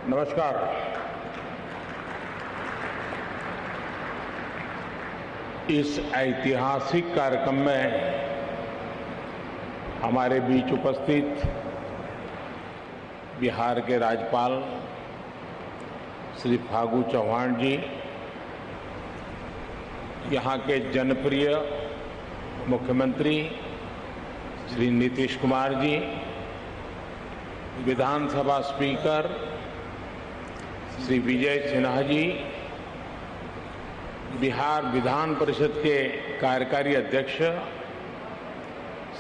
नमस्कार। इस ऐतिहासिक कार्यक्रम में हमारे बीच उपस्थित बिहार के राज्यपाल श्री फागू चौहान जी, यहाँ के जनप्रिय मुख्यमंत्री श्री नीतीश कुमार जी, विधानसभा स्पीकर श्री विजय सिन्हा जी, बिहार विधान परिषद के कार्यकारी अध्यक्ष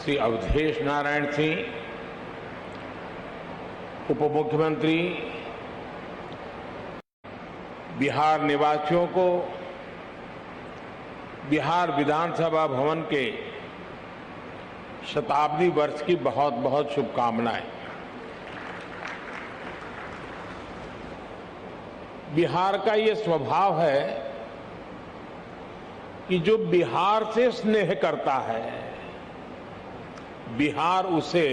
श्री अवधेश नारायण सिंह, उप मुख्यमंत्री, बिहार निवासियों को बिहार विधानसभा भवन के शताब्दी वर्ष की बहुत बहुत शुभकामनाएं। बिहार का ये स्वभाव है कि जो बिहार से स्नेह करता है, बिहार उसे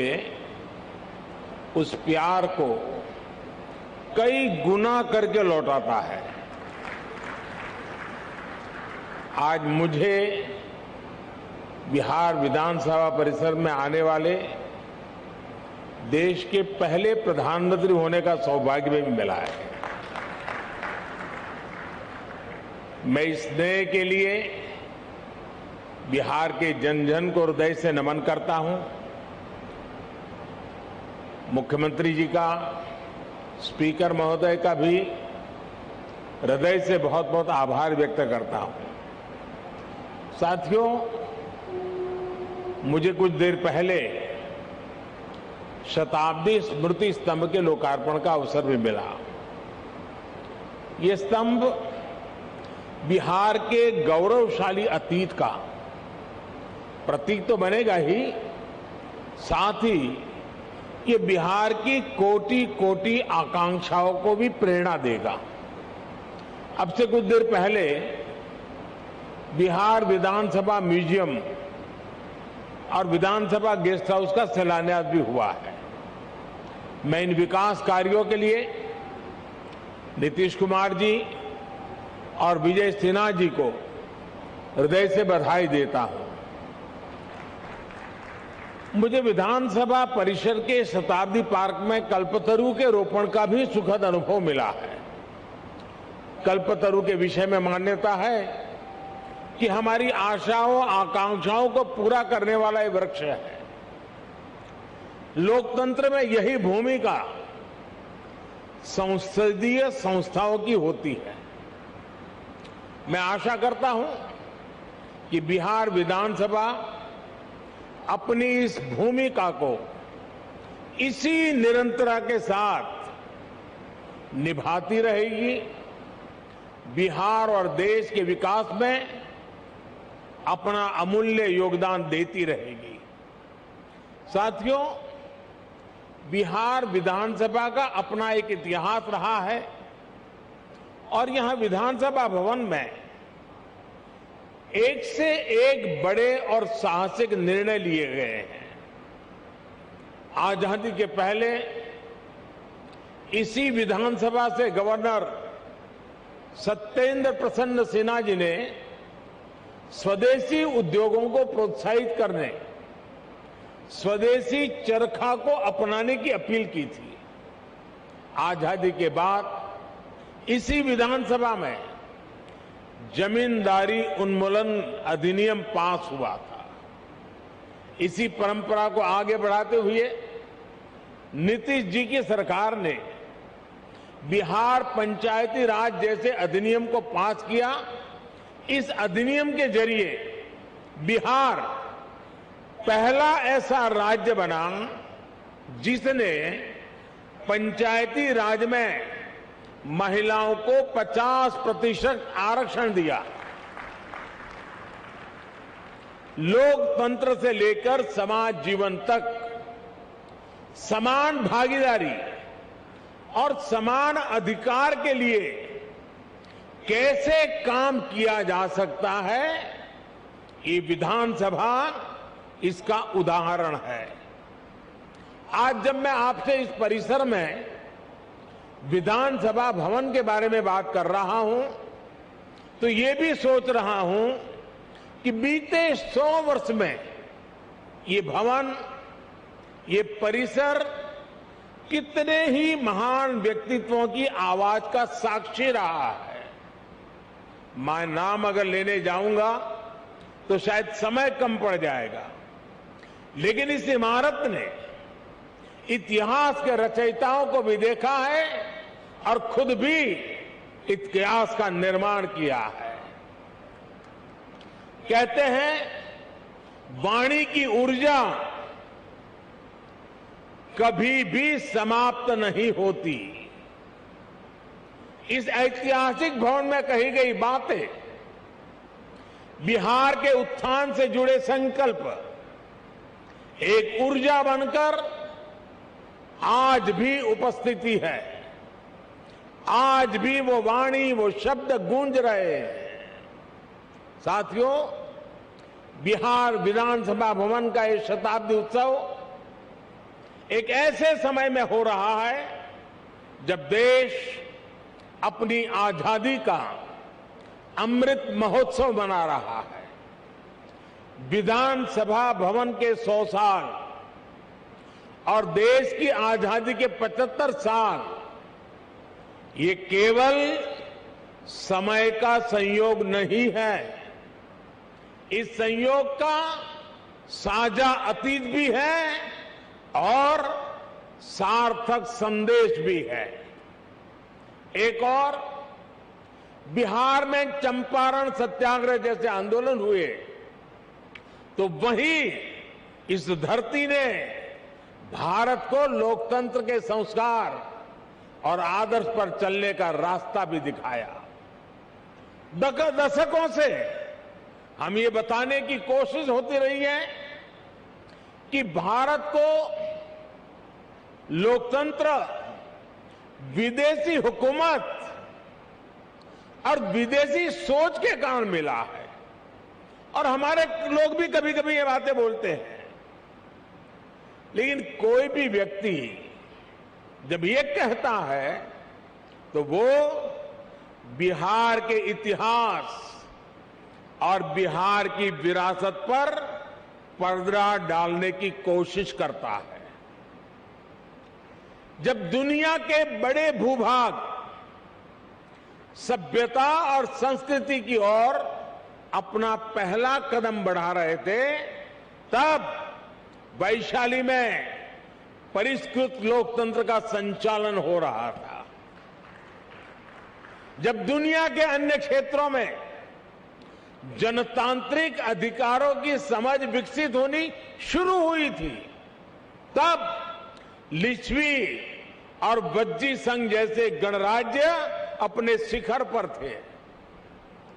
उस प्यार को कई गुना करके लौटाता है। आज मुझे बिहार विधानसभा परिसर में आने वाले देश के पहले प्रधानमंत्री होने का सौभाग्य भी मिला है। मैं इस स्नेह के लिए बिहार के जन जन को हृदय से नमन करता हूं। मुख्यमंत्री जी का, स्पीकर महोदय का भी हृदय से बहुत बहुत आभार व्यक्त करता हूं। साथियों, मुझे कुछ देर पहले शताब्दी स्मृति स्तंभ के लोकार्पण का अवसर भी मिला। ये स्तंभ बिहार के गौरवशाली अतीत का प्रतीक तो बनेगा ही, साथ ही ये बिहार की कोटि कोटि आकांक्षाओं को भी प्रेरणा देगा। अब से कुछ देर पहले बिहार विधानसभा म्यूजियम और विधानसभा गेस्ट हाउस का शिलान्यास भी हुआ है। मैं इन विकास कार्यों के लिए नीतीश कुमार जी और विजय सिन्हा जी को हृदय से बधाई देता हूं। मुझे विधानसभा परिसर के शताब्दी पार्क में कल्पतरु के रोपण का भी सुखद अनुभव मिला है। कल्पतरु के विषय में मान्यता है कि हमारी आशाओं आकांक्षाओं को पूरा करने वाला ये वृक्ष है। लोकतंत्र में यही भूमिका संसदीय संस्थाओं की होती है। मैं आशा करता हूं कि बिहार विधानसभा अपनी इस भूमिका को इसी निरंतरता के साथ निभाती रहेगी, बिहार और देश के विकास में अपना अमूल्य योगदान देती रहेगी। साथियों, बिहार विधानसभा का अपना एक इतिहास रहा है और यहां विधानसभा भवन में एक से एक बड़े और साहसिक निर्णय लिए गए हैं। आजादी के पहले इसी विधानसभा से गवर्नर सत्येंद्र प्रसन्न सिन्हा जी ने स्वदेशी उद्योगों को प्रोत्साहित करने, स्वदेशी चरखा को अपनाने की अपील की थी। आजादी के बाद इसी विधानसभा में जमींदारी उन्मूलन अधिनियम पास हुआ था। इसी परंपरा को आगे बढ़ाते हुए नीतीश जी की सरकार ने बिहार पंचायती राज जैसे अधिनियम को पास किया। इस अधिनियम के जरिए बिहार पहला ऐसा राज्य बना जिसने पंचायती राज में महिलाओं को 50% आरक्षण दिया। लोकतंत्र से लेकर समाज जीवन तक समान भागीदारी और समान अधिकार के लिए कैसे काम किया जा सकता है, ये विधानसभा इसका उदाहरण है। आज जब मैं आपसे इस परिसर में विधानसभा भवन के बारे में बात कर रहा हूं तो ये भी सोच रहा हूं कि बीते 100 वर्ष में ये भवन, ये परिसर कितने ही महान व्यक्तित्वों की आवाज का साक्षी रहा है। मैं नाम अगर लेने जाऊंगा तो शायद समय कम पड़ जाएगा, लेकिन इस इमारत ने इतिहास के रचयिताओं को भी देखा है और खुद भी इतिहास का निर्माण किया है। कहते हैं वाणी की ऊर्जा कभी भी समाप्त नहीं होती। इस ऐतिहासिक भवन में कही गई बातें, बिहार के उत्थान से जुड़े संकल्प एक ऊर्जा बनकर आज भी उपस्थिति है। आज भी वो वाणी, वो शब्द गूंज रहे हैं। साथियों, बिहार विधानसभा भवन का ये शताब्दी उत्सव एक ऐसे समय में हो रहा है जब देश अपनी आजादी का अमृत महोत्सव मना रहा है। विधानसभा भवन के 100 साल और देश की आजादी के 75 साल, ये केवल समय का संयोग नहीं है, इस संयोग का साझा अतीत भी है और सार्थक संदेश भी है। एक और, बिहार में चंपारण सत्याग्रह जैसे आंदोलन हुए तो वहीं इस धरती ने भारत को लोकतंत्र के संस्कार और आदर्श पर चलने का रास्ता भी दिखाया। दशकों से हम ये बताने की कोशिश होती रही है कि भारत को लोकतंत्र विदेशी हुकूमत और विदेशी सोच के कारण मिला है। और हमारे लोग भी कभी कभी ये बातें बोलते हैं, लेकिन कोई भी व्यक्ति जब ये कहता है तो वो बिहार के इतिहास और बिहार की विरासत पर पर्दा डालने की कोशिश करता है। जब दुनिया के बड़े भूभाग सभ्यता और संस्कृति की ओर अपना पहला कदम बढ़ा रहे थे, तब वैशाली में परिष्कृत लोकतंत्र का संचालन हो रहा था। जब दुनिया के अन्य क्षेत्रों में जनतांत्रिक अधिकारों की समझ विकसित होनी शुरू हुई थी, तब लिच्छवी और वज्जी संघ जैसे गणराज्य अपने शिखर पर थे।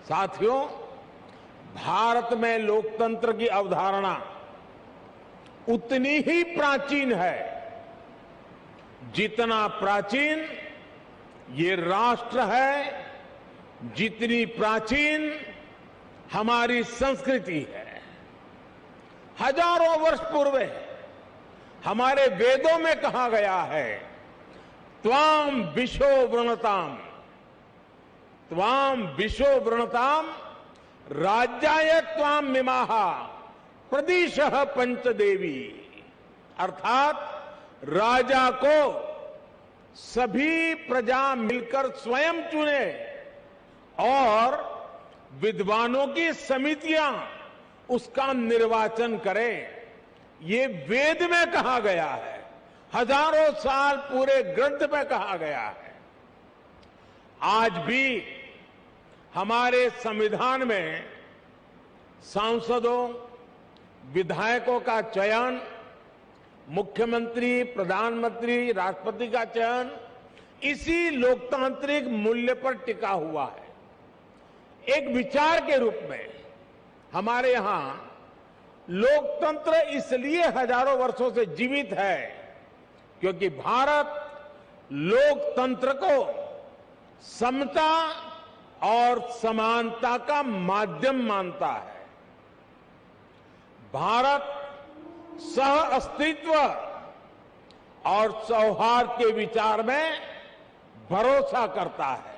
साथियों, भारत में लोकतंत्र की अवधारणा उतनी ही प्राचीन है जितना प्राचीन ये राष्ट्र है, जितनी प्राचीन हमारी संस्कृति है। हजारों वर्ष पूर्व हमारे वेदों में कहा गया है, त्वाम विशो वृणताम, त्वाम विशो वृणताम राज्याय त्वाम मिमाहा प्रदिशः पंचदेवी। अर्थात राजा को सभी प्रजा मिलकर स्वयं चुने और विद्वानों की समितियां उसका निर्वाचन करें। ये वेद में कहा गया है, हजारों साल पूरे ग्रंथ में कहा गया है। आज भी हमारे संविधान में सांसदों, विधायकों का चयन, मुख्यमंत्री, प्रधानमंत्री, राष्ट्रपति का चयन इसी लोकतांत्रिक मूल्य पर टिका हुआ है। एक विचार के रूप में हमारे यहां लोकतंत्र इसलिए हजारों वर्षों से जीवित है क्योंकि भारत लोकतंत्र को समता और समानता का माध्यम मानता है। भारत सह अस्तित्व और सौहार्द के विचार में भरोसा करता है।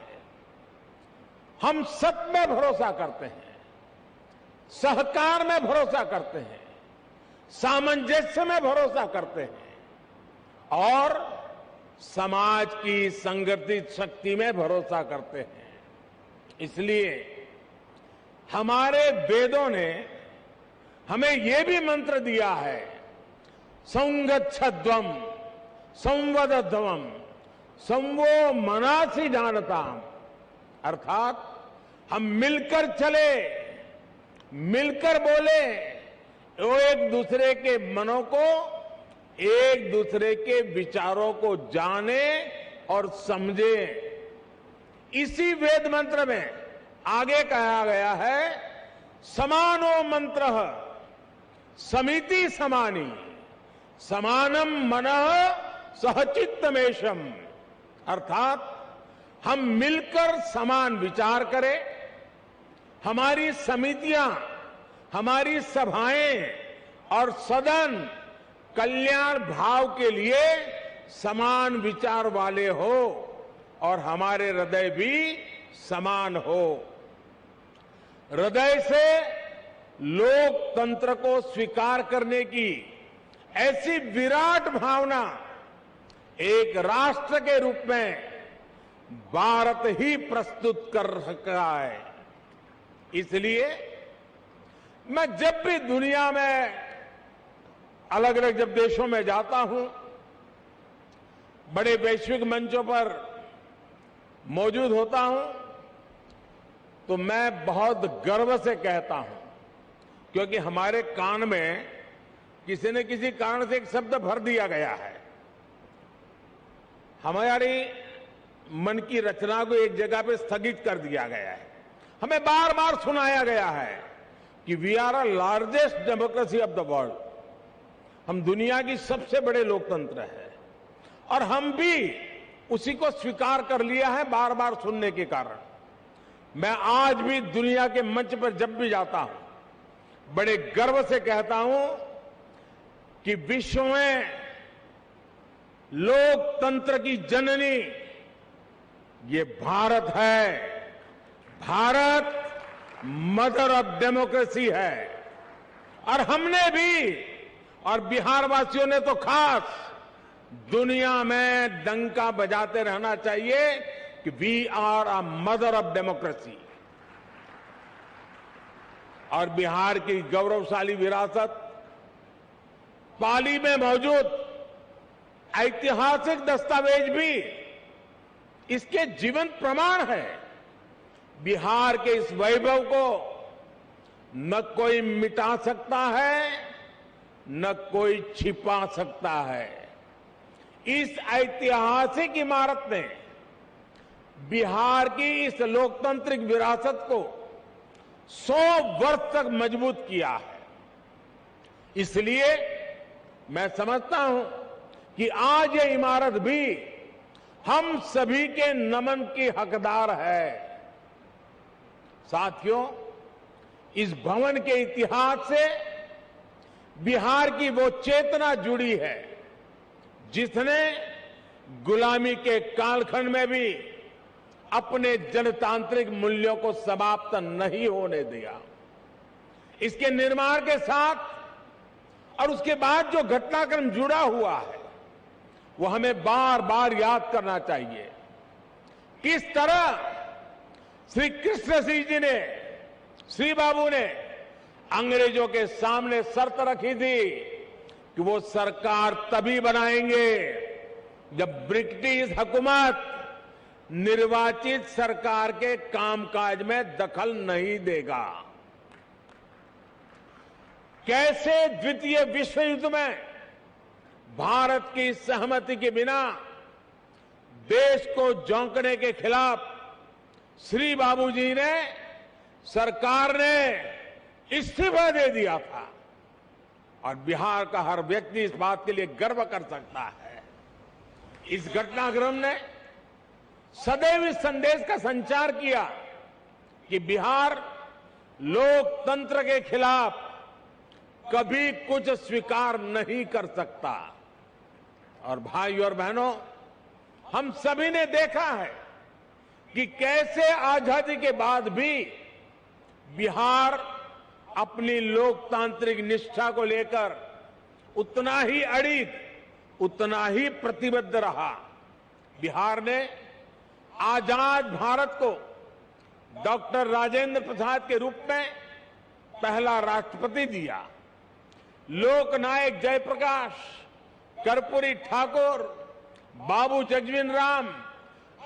हम सत्य में भरोसा करते हैं, सहकार में भरोसा करते हैं, सामंजस्य में भरोसा करते हैं और समाज की संगठित शक्ति में भरोसा करते हैं। इसलिए हमारे वेदों ने हमें यह भी मंत्र दिया है, संगच्छध्वम संवदध्वम संवो मनासी जानताम, अर्थात हम मिलकर चले, मिलकर बोले, वो एक दूसरे के मनों को, एक दूसरे के विचारों को जाने और समझे। इसी वेद मंत्र में आगे कहा गया है, समानो मंत्रः समिति समानी समानम मनः सहचित्तमेशम, अर्थात हम मिलकर समान विचार करें, हमारी समितियां, हमारी सभाएं और सदन कल्याण भाव के लिए समान विचार वाले हो और हमारे हृदय भी समान हो। हृदय से लोकतंत्र को स्वीकार करने की ऐसी विराट भावना एक राष्ट्र के रूप में भारत ही प्रस्तुत कर रहा है। इसलिए मैं जब भी दुनिया में अलग अलग जब देशों में जाता हूं, बड़े वैश्विक मंचों पर मौजूद होता हूं, तो मैं बहुत गर्व से कहता हूं, क्योंकि हमारे कान में किसी न किसी कारण से एक शब्द भर दिया गया है। हमारी मन की रचना को एक जगह पे स्थगित कर दिया गया है। हमें बार बार सुनाया गया है कि we are a largest democracy of the world, हम दुनिया की सबसे बड़े लोकतंत्र है, और हम भी उसी को स्वीकार कर लिया है बार बार सुनने के कारण। मैं आज भी दुनिया के मंच पर जब भी जाता हूं, बड़े गर्व से कहता हूं कि विश्व में लोकतंत्र की जननी ये भारत है। भारत मदर ऑफ डेमोक्रेसी है। और हमने भी, और बिहार वासियों ने तो खास, दुनिया में डंका बजाते रहना चाहिए कि we are a mother of democracy. और बिहार की गौरवशाली विरासत, पाली में मौजूद ऐतिहासिक दस्तावेज भी इसके जीवंत प्रमाण है। बिहार के इस वैभव को न कोई मिटा सकता है, न कोई छिपा सकता है। इस ऐतिहासिक इमारत ने बिहार की इस लोकतांत्रिक विरासत को 100 वर्ष तक मजबूत किया है। इसलिए मैं समझता हूं कि आज ये इमारत भी हम सभी के नमन की हकदार है। साथियों, इस भवन के इतिहास से बिहार की वो चेतना जुड़ी है जिसने गुलामी के कालखंड में भी अपने जनतांत्रिक मूल्यों को समाप्त नहीं होने दिया। इसके निर्माण के साथ और उसके बाद जो घटनाक्रम जुड़ा हुआ है, वो हमें बार बार याद करना चाहिए। किस तरह श्री कृष्ण सिंह जी ने, श्री बाबू ने अंग्रेजों के सामने शर्त रखी थी कि वो सरकार तभी बनाएंगे जब ब्रिटिश हुकूमत निर्वाचित सरकार के कामकाज में दखल नहीं देगा। कैसे द्वितीय विश्व युद्ध में भारत की सहमति के बिना देश को झोंकने के खिलाफ श्री बाबूजी ने, सरकार ने इस्तीफा दे दिया था। और बिहार का हर व्यक्ति इस बात के लिए गर्व कर सकता है। इस घटनाक्रम ने सदैव इस संदेश का संचार किया कि बिहार लोकतंत्र के खिलाफ कभी कुछ स्वीकार नहीं कर सकता। और भाइयों और बहनों, हम सभी ने देखा है कि कैसे आजादी के बाद भी बिहार अपनी लोकतांत्रिक निष्ठा को लेकर उतना ही अडिग, उतना ही प्रतिबद्ध रहा। बिहार ने आजाद भारत को डॉक्टर राजेंद्र प्रसाद के रूप में पहला राष्ट्रपति दिया। लोकनायक जयप्रकाश, कर्पूरी ठाकुर, बाबू जगजीवन राम,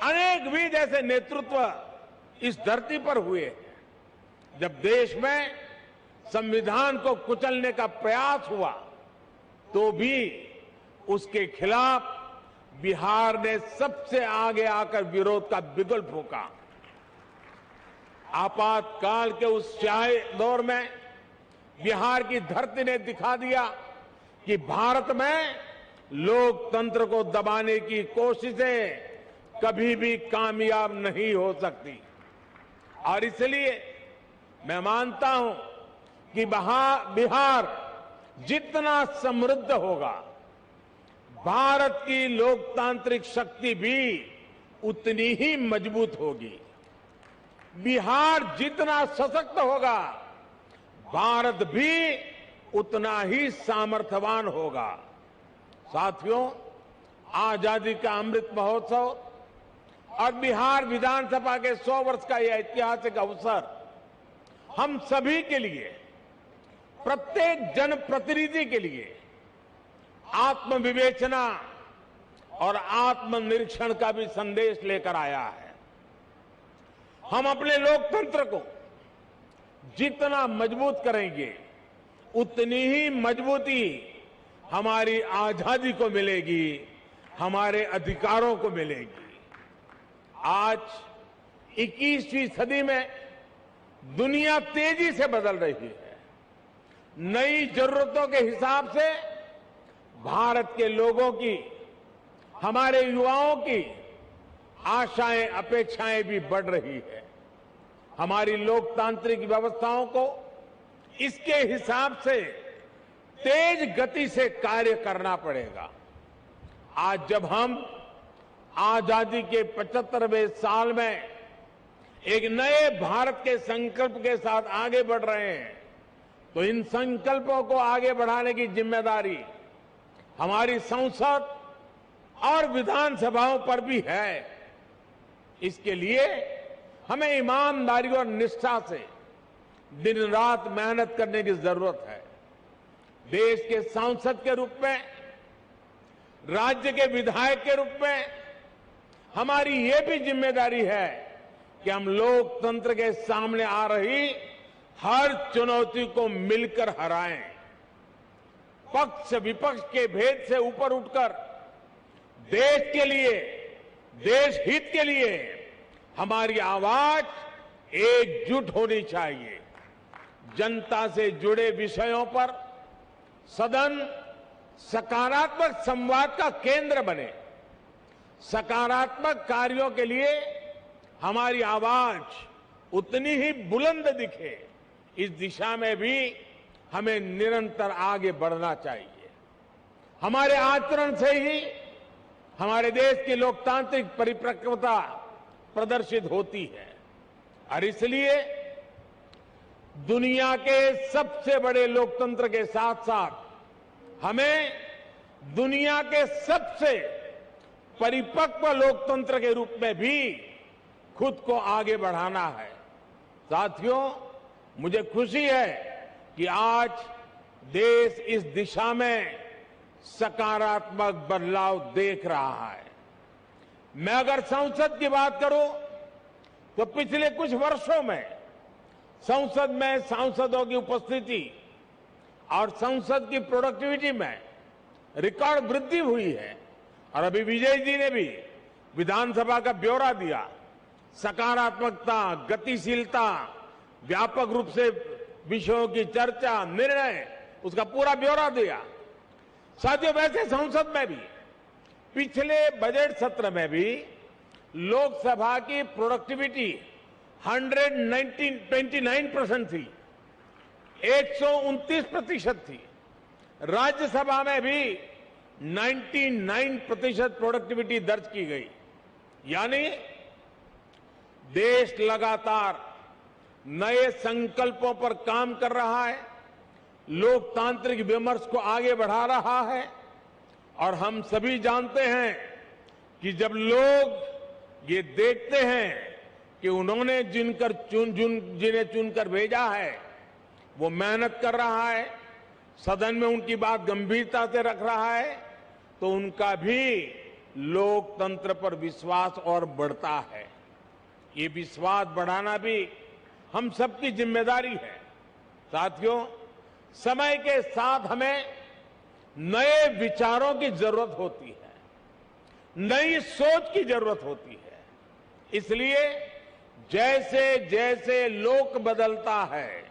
अनेक भी जैसे नेतृत्व इस धरती पर हुए। जब देश में संविधान को कुचलने का प्रयास हुआ तो भी उसके खिलाफ बिहार ने सबसे आगे आकर विरोध का बिगुल फूंका। आपातकाल के उस स्याही दौर में बिहार की धरती ने दिखा दिया कि भारत में लोकतंत्र को दबाने की कोशिशें कभी भी कामयाब नहीं हो सकती। और इसलिए मैं मानता हूं कि बिहार जितना समृद्ध होगा, भारत की लोकतांत्रिक शक्ति भी उतनी ही मजबूत होगी। बिहार जितना सशक्त होगा, भारत भी उतना ही सामर्थ्यवान होगा। साथियों, आजादी का अमृत महोत्सव और बिहार विधानसभा के 100 वर्ष का यह ऐतिहासिक अवसर हम सभी के लिए, प्रत्येक जनप्रतिनिधि के लिए आत्मविवेचना और आत्मनिरीक्षण का भी संदेश लेकर आया है। हम अपने लोकतंत्र को जितना मजबूत करेंगे, उतनी ही मजबूती हमारी आजादी को मिलेगी, हमारे अधिकारों को मिलेगी। आज 21वीं सदी में दुनिया तेजी से बदल रही है। नई जरूरतों के हिसाब से भारत के लोगों की, हमारे युवाओं की आशाएं, अपेक्षाएं भी बढ़ रही है। हमारी लोकतांत्रिक व्यवस्थाओं को इसके हिसाब से तेज गति से कार्य करना पड़ेगा। आज जब हम आजादी के 75वें साल में एक नए भारत के संकल्प के साथ आगे बढ़ रहे हैं, तो इन संकल्पों को आगे बढ़ाने की जिम्मेदारी हमारी संसद और विधानसभाओं पर भी है। इसके लिए हमें ईमानदारी और निष्ठा से दिन रात मेहनत करने की जरूरत है। देश के सांसद के रूप में, राज्य के विधायक के रूप में हमारी ये भी जिम्मेदारी है कि हम लोकतंत्र के सामने आ रही हर चुनौती को मिलकर हराएं। पक्ष विपक्ष के भेद से ऊपर उठकर देश के लिए, देश हित के लिए हमारी आवाज एकजुट होनी चाहिए। जनता से जुड़े विषयों पर सदन सकारात्मक संवाद का केंद्र बने। सकारात्मक कार्यों के लिए हमारी आवाज उतनी ही बुलंद दिखे, इस दिशा में भी हमें निरंतर आगे बढ़ना चाहिए। हमारे आचरण से ही हमारे देश की लोकतांत्रिक परिपक्वता प्रदर्शित होती है। और इसलिए दुनिया के सबसे बड़े लोकतंत्र के साथ साथ हमें दुनिया के सबसे परिपक्व लोकतंत्र के रूप में भी खुद को आगे बढ़ाना है। साथियों, मुझे खुशी है कि आज देश इस दिशा में सकारात्मक बदलाव देख रहा है। मैं अगर संसद की बात करूं तो पिछले कुछ वर्षों में संसद में सांसदों की उपस्थिति और संसद की प्रोडक्टिविटी में रिकॉर्ड वृद्धि हुई है। और अभी विजय जी ने भी विधानसभा का ब्यौरा दिया। सकारात्मकता, गतिशीलता, व्यापक रूप से विषयों की चर्चा, निर्णय, उसका पूरा ब्यौरा दिया। साथियों, वैसे संसद में भी पिछले बजट सत्र में भी लोकसभा की प्रोडक्टिविटी 129% थी, 129% थी। राज्यसभा में भी 99% प्रोडक्टिविटी दर्ज की गई। यानी देश लगातार नए संकल्पों पर काम कर रहा है, लोकतांत्रिक विमर्श को आगे बढ़ा रहा है। और हम सभी जानते हैं कि जब लोग ये देखते हैं कि उन्होंने जिन्हें चुनकर भेजा है वो मेहनत कर रहा है, सदन में उनकी बात गंभीरता से रख रहा है, तो उनका भी लोकतंत्र पर विश्वास और बढ़ता है। ये विश्वास बढ़ाना भी हम सबकी जिम्मेदारी है। साथियों, समय के साथ हमें नए विचारों की जरूरत होती है, नई सोच की जरूरत होती है। इसलिए जैसे जैसे लोक बदलता है,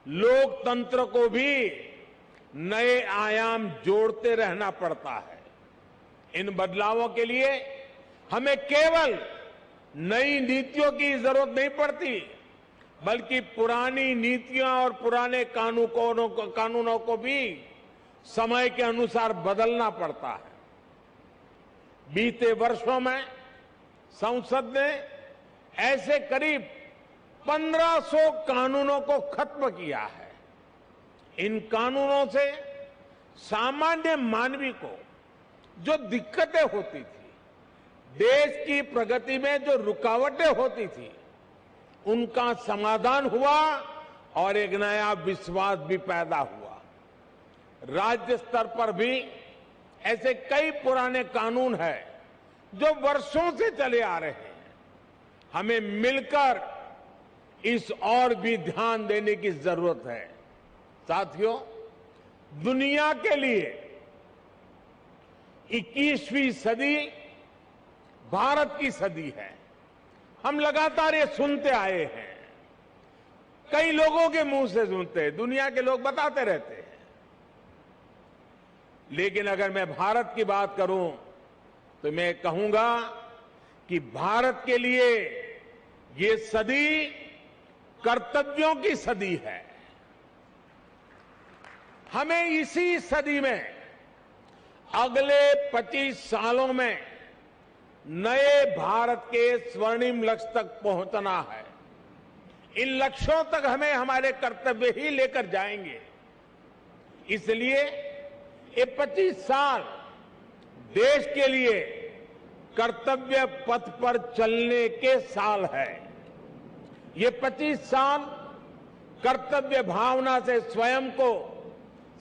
लोकतंत्र को भी नए आयाम जोड़ते रहना पड़ता है। इन बदलावों के लिए हमें केवल नई नीतियों की जरूरत नहीं पड़ती, बल्कि पुरानी नीतियां और पुराने कानूनों को भी समय के अनुसार बदलना पड़ता है। बीते वर्षों में संसद ने ऐसे करीब 1500 कानूनों को खत्म किया है। इन कानूनों से सामान्य मानवी को जो दिक्कतें होती थी, देश की प्रगति में जो रुकावटें होती थी, उनका समाधान हुआ और एक नया विश्वास भी पैदा हुआ। राज्य स्तर पर भी ऐसे कई पुराने कानून हैं जो वर्षों से चले आ रहे हैं। हमें मिलकर इस और भी ध्यान देने की जरूरत है। साथियों, दुनिया के लिए 21वीं सदी भारत की सदी है। हम लगातार ये सुनते आए हैं, कई लोगों के मुंह से सुनते हैं, दुनिया के लोग बताते रहते हैं। लेकिन अगर मैं भारत की बात करूं तो मैं कहूंगा कि भारत के लिए ये सदी कर्तव्यों की सदी है। हमें इसी सदी में अगले 25 सालों में नए भारत के स्वर्णिम लक्ष्य तक पहुंचना है। इन लक्ष्यों तक हमें हमारे कर्तव्य ही लेकर जाएंगे। इसलिए ये 25 साल देश के लिए कर्तव्य पथ पर चलने के साल है। ये 25 साल कर्तव्य भावना से स्वयं को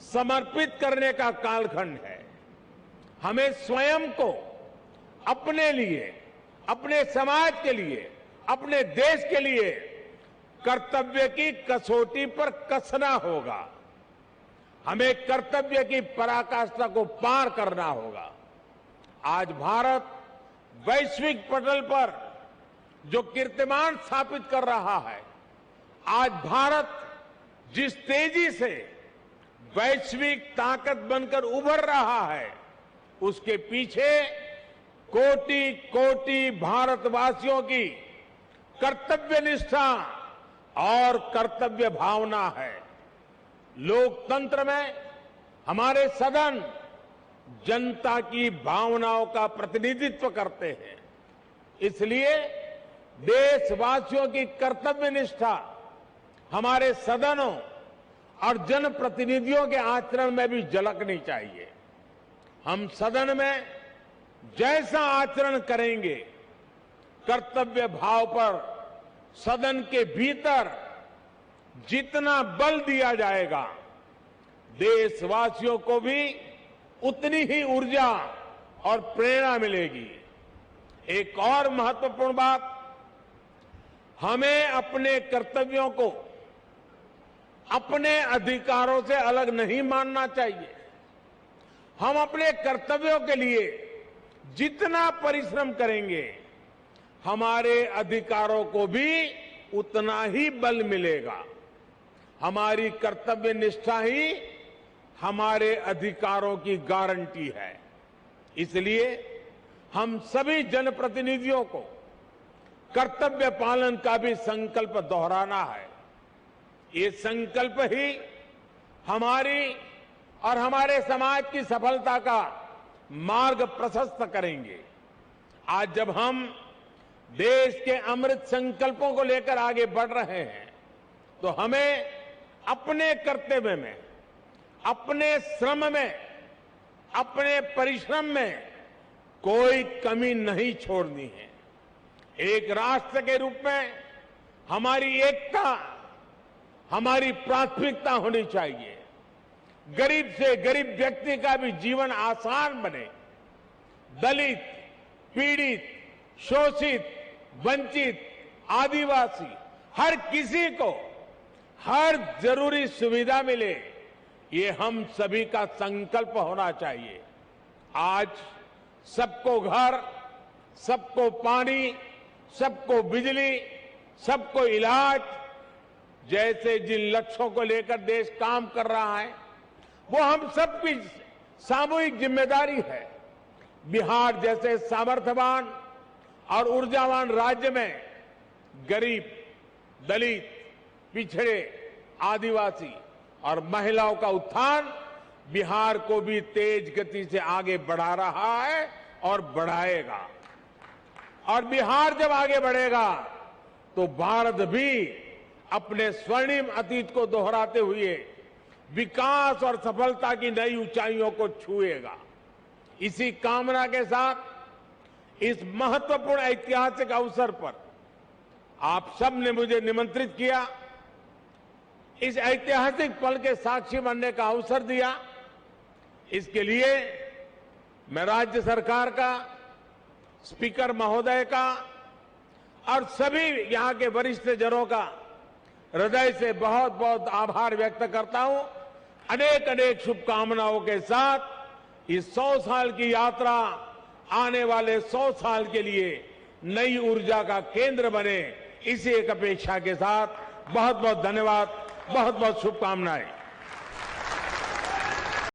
समर्पित करने का कालखंड है। हमें स्वयं को अपने लिए, अपने समाज के लिए, अपने देश के लिए कर्तव्य की कसौटी पर कसना होगा। हमें कर्तव्य की पराकाष्ठा को पार करना होगा। आज भारत वैश्विक पटल पर जो कीर्तिमान स्थापित कर रहा है, आज भारत जिस तेजी से वैश्विक ताकत बनकर उभर रहा है, उसके पीछे कोटि कोटि भारतवासियों की कर्तव्य निष्ठा और कर्तव्य भावना है। लोकतंत्र में हमारे सदन जनता की भावनाओं का प्रतिनिधित्व करते हैं। इसलिए देशवासियों की कर्तव्य निष्ठा हमारे सदनों और जनप्रतिनिधियों के आचरण में भी झलकनी चाहिए। हम सदन में जैसा आचरण करेंगे, कर्तव्य भाव पर सदन के भीतर जितना बल दिया जाएगा, देशवासियों को भी उतनी ही ऊर्जा और प्रेरणा मिलेगी। एक और महत्वपूर्ण बात, हमें अपने कर्तव्यों को अपने अधिकारों से अलग नहीं मानना चाहिए। हम अपने कर्तव्यों के लिए जितना परिश्रम करेंगे, हमारे अधिकारों को भी उतना ही बल मिलेगा। हमारी कर्तव्य निष्ठा ही हमारे अधिकारों की गारंटी है। इसलिए हम सभी जनप्रतिनिधियों को कर्तव्य पालन का भी संकल्प दोहराना है। ये संकल्प ही हमारी और हमारे समाज की सफलता का मार्ग प्रशस्त करेंगे। आज जब हम देश के अमृत संकल्पों को लेकर आगे बढ़ रहे हैं तो हमें अपने कर्तव्य में, अपने श्रम में, अपने परिश्रम में कोई कमी नहीं छोड़नी है। एक राष्ट्र के रूप में हमारी एकता हमारी प्राथमिकता होनी चाहिए। गरीब से गरीब व्यक्ति का भी जीवन आसान बने। दलित, पीड़ित, शोषित, वंचित, आदिवासी, हर किसी को हर जरूरी सुविधा मिले, ये हम सभी का संकल्प होना चाहिए। आज सबको घर, सबको पानी, सबको बिजली, सबको इलाज जैसे जिन लक्ष्यों को लेकर देश काम कर रहा है वो हम सबकी सामूहिक जिम्मेदारी है। बिहार जैसे सामर्थ्यवान और ऊर्जावान राज्य में गरीब, दलित, पिछड़े, आदिवासी और महिलाओं का उत्थान बिहार को भी तेज गति से आगे बढ़ा रहा है और बढ़ाएगा। और बिहार जब आगे बढ़ेगा तो भारत भी अपने स्वर्णिम अतीत को दोहराते हुए विकास और सफलता की नई ऊंचाइयों को छुएगा। इसी कामना के साथ इस महत्वपूर्ण ऐतिहासिक अवसर पर आप सब ने मुझे निमंत्रित किया, इस ऐतिहासिक पल के साक्षी बनने का अवसर दिया। इसके लिए मैं राज्य सरकार का, स्पीकर महोदय का और सभी यहां के वरिष्ठ जनों का हृदय से बहुत बहुत आभार व्यक्त करता हूं। अनेक अनेक शुभकामनाओं के साथ इस 100 साल की यात्रा आने वाले 100 साल के लिए नई ऊर्जा का केंद्र बने, इसी एक अपेक्षा के साथ बहुत बहुत धन्यवाद, बहुत बहुत शुभकामनाएं।